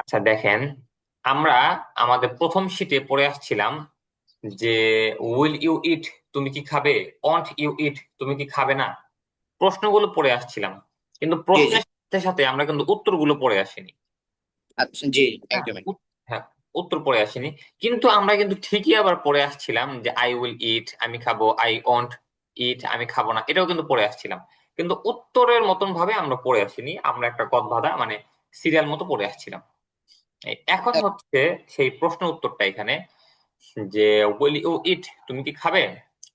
আচ্ছা দেখেন, আমরা আমাদের প্রথম শীটে পড়ে আসছিলাম যে উইল ইউ ইট, তুমি কি খাবে, ওয়ান্ট ইউ ইট, তুমি কি খাবে না, প্রশ্নগুলো পড়ে আসছিলাম। কিন্তু জি জি। প্রশ্নের সাথে সাথে আমরা কিন্তু উত্তরগুলো পড়ে আসিনি। আচ্ছা জি, হ্যাঁ একদমই। হ্যাঁ, উত্তর পড়ে আসিনি। কিন্তু আমরা কিন্তু ঠিকই আবার পড়ে আসছিলাম যে আই উইল ইট, আমি খাবো, আই ওয়ান্ট ইট, আমি খাবো না, এটাও কিন্তু পড়ে আসছিলাম। কিন্তু উত্তরের মতন ভাবে আমরা পড়ে আসিনি, আমরা একটা গদবাঁধা মানে সিরিয়াল মতো পড়ে আসছিলাম। এখন হচ্ছে সেই প্রশ্ন উত্তরটা এখানে, যে উইল ইউ ইট, তুমি কি খাবে,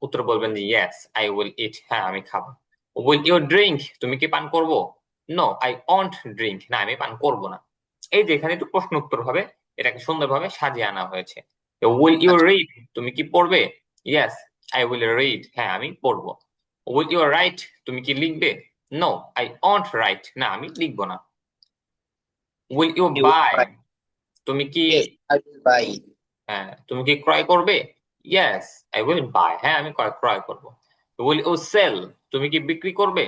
উত্তর বলবেন যে ইয়েস আই উইল ইট, হ্যাঁ আমি খাবো। উইল ইউ ড্রিঙ্ক, তুমি কি পান করবো, নো আই ওন্ট ড্রিঙ্ক, না আমি পান করবো না। এই যে এখানে একটু প্রশ্ন উত্তর হবে, এটাকে সুন্দরভাবে সাজিয়ে আনা হয়েছে। উইল ইউ আচ্ছা রিড, তুমি কি পড়বে, ইয়েস আই উইল রিড, হ্যাঁ আমি পড়বো। উইল ইউ রাইট, তুমি কি লিখবে, নো আই ওন্ট রাইট, না আমি লিখবো না। উইল ইউ ইউ বাই, তুমি কি, ইয়েস আই উইল বাই। হ্যাঁ তুমি কি ক্রয় করবে, ইয়েস আই উইল বাই, হ্যাঁ আমি ক্রয় ক্রয় করব। উইল ইউ সেল, তুমি কি বিক্রি করবে,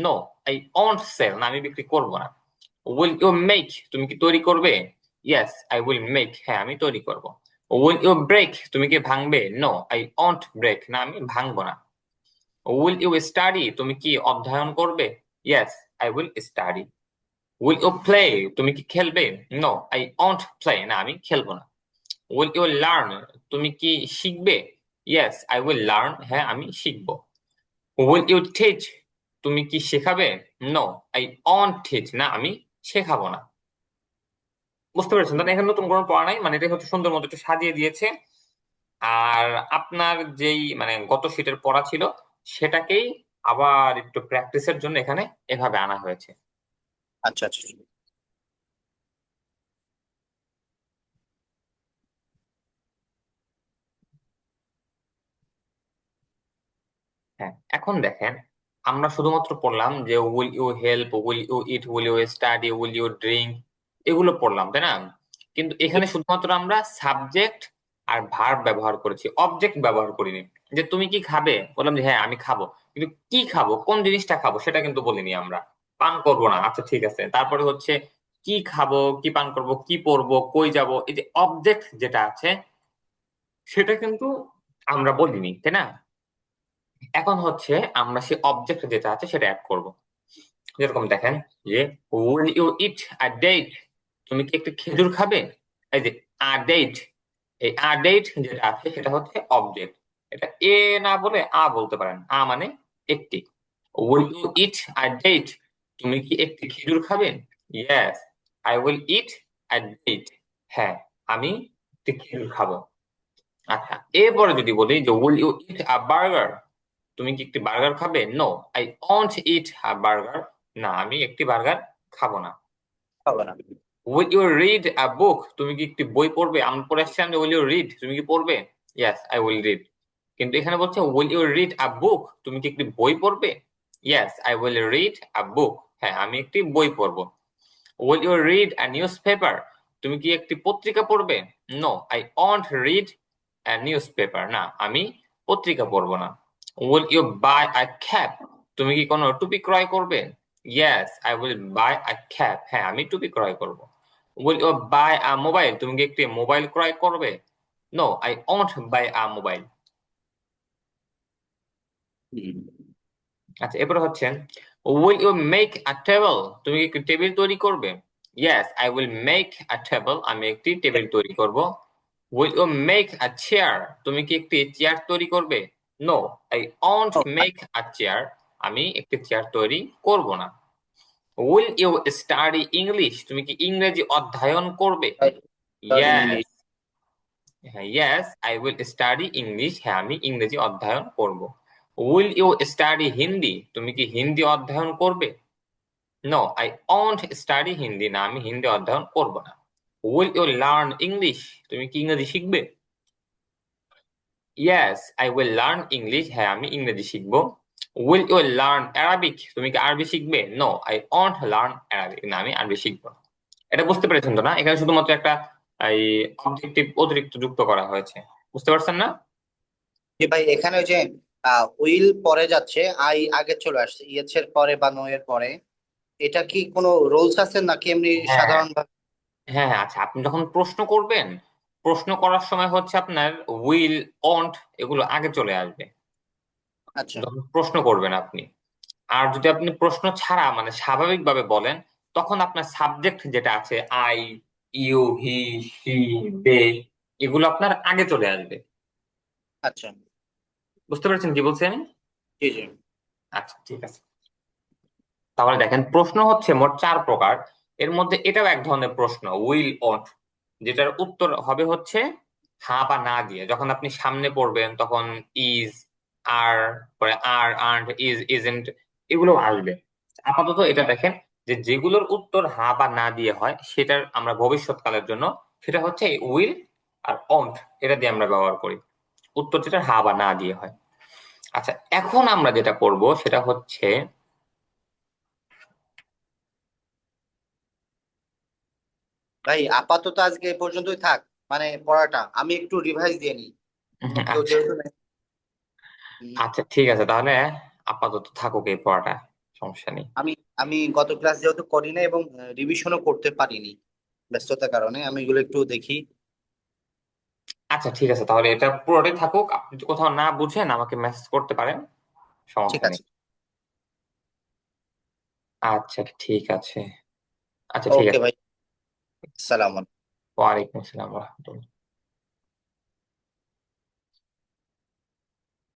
নো আই ওন্ট সেল, না আমি বিক্রি করব না। উইল ইউ মেক, তুমি কি তৈরি করবে, ইয়েস আই উইল মেক, হ্যাঁ আমি তৈরি করব। উইল ইউ ব্রেক, তুমি কি ভাঙবে, নো আই ওন্ট ব্রেক, না আমি ভাঙবো না। উইল ইউ স্টাডি, তুমি কি অধ্যয়ন করবে, yes I will study. Will you play, তুমি কি খেলবে, নো আই ওন্ট প্লে, না আমি খেলবো না। উইল ইউ লার্ন, তুমি কি শিখবে, ইয়েস আই উইল লার্ন, হ্যাঁ আমি শিখবো। উইল ইউ টিচ, তুমি কি শেখাবে, নো আই ওন্ট টিচ, না আমি শেখাবো না। বুঝতে পেরেছেন তাহলে, এখানে নতুন কোনো পড়া নাই, মানে এটা হচ্ছে সুন্দর মতো একটু সাজিয়ে দিয়েছে। আর আপনার যেই মানে গত শীটের পড়া ছিল, সেটাকেই আবার একটু প্র্যাকটিসের জন্য এখানে এভাবে আনা হয়েছে। আচ্ছা আচ্ছা। হ্যাঁ এখন দেখেন, আমরা শুধুমাত্র পড়লাম যে will you help, will you eat, will you study, will you drink, এগুলো পড়লাম তাই না? কিন্তু এখানে শুধুমাত্র আমরা সাবজেক্ট আর ভার্ব ব্যবহার করেছি, অবজেক্ট ব্যবহার করিনি। যে তুমি কি খাবে, বললাম যে হ্যাঁ আমি খাবো, কিন্তু কি খাবো, কোন জিনিসটা খাবো সেটা কিন্তু বলিনি আমরা। পান করবো না, আচ্ছা ঠিক আছে, তারপরে হচ্ছে কি খাবো, কি পান করবো, কি পরবো, কই যাব, এই যে অবজেক্ট যেটা আছে সেটা কিন্তু আমরা বলিনি তাই না? এখন হচ্ছে আমরা সেই অবজেক্ট যেটা আছে সেটা অ্যাড করব। যেরকম দেখেন, যে will you eat a date, তুমি কি একটি খেজুর খাবে, এই যে আ ডেট, এই আ ডেট যেটা আছে সেটা হচ্ছে অবজেক্ট। এটা এ না বলে আ বলতে পারেন, আ মানে একটি। Will you eat a date, তুমি কি একটি খেজুর খাবে, yes I will eat a date, হ্যাঁ আমি একটি খেজুর খাবো। আচ্ছা এরপরে যদি বলি যে will you eat a burger, তুমি কি একটি বার্গার খাবে, no I won't eat a burger, না আমি একটি বার্গার খাবো না। হবে না। Will you read a book, তুমি কি একটি বই পড়বে, আমরা পড়ে আসছিলাম যে উইল ইউ রিড, তুমি কি পড়বে, ইয়েস আই উইল রিড। কিন্তু এখানে বলছে will you read a book, তুমি কি একটি বই পড়বে, yes I will read a book, হ্যাঁ আমি একটি বই পড়বো। Will you read a newspaper, তুমি কি একটি পত্রিকা পড়বে, no I won't read a newspaper, না আমি পত্রিকা পড়বো না। Will you buy a cap, তুমি কি কোনো টুপি ক্রয় করবে, yes I will buy a cap, হ্যাঁ আমি টুপি ক্রয় করব। Will you buy a mobile, তুমি কি একটি মোবাইল ক্রয় করবে, no I won't buy a mobile. Hmm. আচ্ছা এরপরে হচ্ছে will you make a table, তুমি কি একটি টেবিল তৈরি করবে, yes I will make a table, আমি একটি টেবিল তৈরি করব। Will you make a chair, তুমি কি একটি চেয়ার তৈরি করবে, no I won't uh, make a chair, আমি একটি চেয়ার তৈরি করব না। উইল ইউ স্টাডি ইংলিশ, তুমি কি ইংরেজি অধ্যয়ন করবে, ইয়েস, ইংলিশ। হ্যাঁ yes I will study English, হ্যাঁ আমি ইংরেজি অধ্যয়ন করব। উইল ইউ স্টাডি হিন্দি, তুমি কি হিন্দি অধ্যয়ন করবে, no I won't study Hindi, না আমি হিন্দি অধ্যয়ন করব না। উইল ইউ লার্ন ইংলিশ, তুমি কি ইংরেজি শিখবে, yes I will learn English, হ্যাঁ আমি ইংরেজি শিখবো। উইল ইউ লার্ন অ্যারাবিক, তুমি কি আরবি শিখবে, no I won't learn Arabic, না আমি আরবি শিখবো না। এটা বুঝতে পেরেছেন তো না, এখানে শুধুমাত্র একটা এই অবজেক্টিভ অতিরিক্ত যুক্ত করা হয়েছে। বুঝতে পারছেন না? যে ভাই এখানে ওই যে উইল পরে যাচ্ছে, আই আগে চলে আসছে ইয়েস এর পরে বা নো এর পরে, এটা কি কোনো রুলস আছে নাকি এমনি হ্যাঁ সাধারণ ভাবে? হ্যাঁ হ্যাঁ, আচ্ছা, আপনি যখন প্রশ্ন করবেন, প্রশ্ন করার সময় হচ্ছে আপনার উইল, ওন্ট এগুলো আগে চলে আসবে আচ্ছা। যখন প্রশ্ন করবেন আপনি। আর যদি আপনি প্রশ্ন ছাড়া মানে স্বাভাবিকভাবে বলেন, তখন আপনার সাবজেক্ট যেটা আছে আই, ইউ, হি, সি, দে, এগুলো আপনার আগে চলে আসবে। আচ্ছা। বুঝতে পেরেছেন কি বলছি আমি? জি জি। আচ্ছা ঠিক আছে। তাহলে দেখেন, প্রশ্ন হচ্ছে মোট 4 প্রকার। এর মধ্যে এটাও এক ধরনের প্রশ্ন, উইল ওন্ট, যেটার উত্তর হবে হচ্ছে হ্যাঁ বা না দিয়ে। যখন আপনি সামনে পড়বেন তখন ইজ, আর, পরে আর, আন্ট, ইজ, ইজন্ট, এগুলো আসবে। আপাতত এটা দেখেন যে যেগুলোর উত্তর হ্যাঁ বা না দিয়ে হয় সেটার আমরা ভবিষ্যৎকালের জন্য সেটা হচ্ছে উইল আর ওন্ট, এটা দিয়ে আমরা ব্যবহার করি, উত্তর যেটা হ্যাঁ বা না দিয়ে হয়। আচ্ছা, এখন আমরা যেটা করব সেটা হচ্ছে ভাই আপাতত আজকে এই পর্যন্তই থাক, মানে পড়াটা আমি একটু রিভাইজ দিয়ে নিই। কেউ আচ্ছা যেহেতু নেই। উম, আচ্ছা ঠিক আছে, তাহলে আপাতত থাকুক এই পড়াটা, সমস্যা নেই। আমি আমি গত ক্লাস যেহেতু করি না এবং রিভিশনও করতে পারিনি ব্যস্ততার কারণে, আমি এগুলো একটু দেখি। আচ্ছা ঠিক আছে, তাহলে এটা পুরোটাই থাকুক। আপনি যদি কোথাও না বুঝেন আমাকে মেসেজ করতে পারেন, ঠিক সমস্যা নেই। আছে। আচ্ছা ঠিক আছে। আচ্ছা ঠিক ওকে আছে। ভাই। সালাম। ওয়ালাইকুম আসসালাম রহমতুল্লাহ।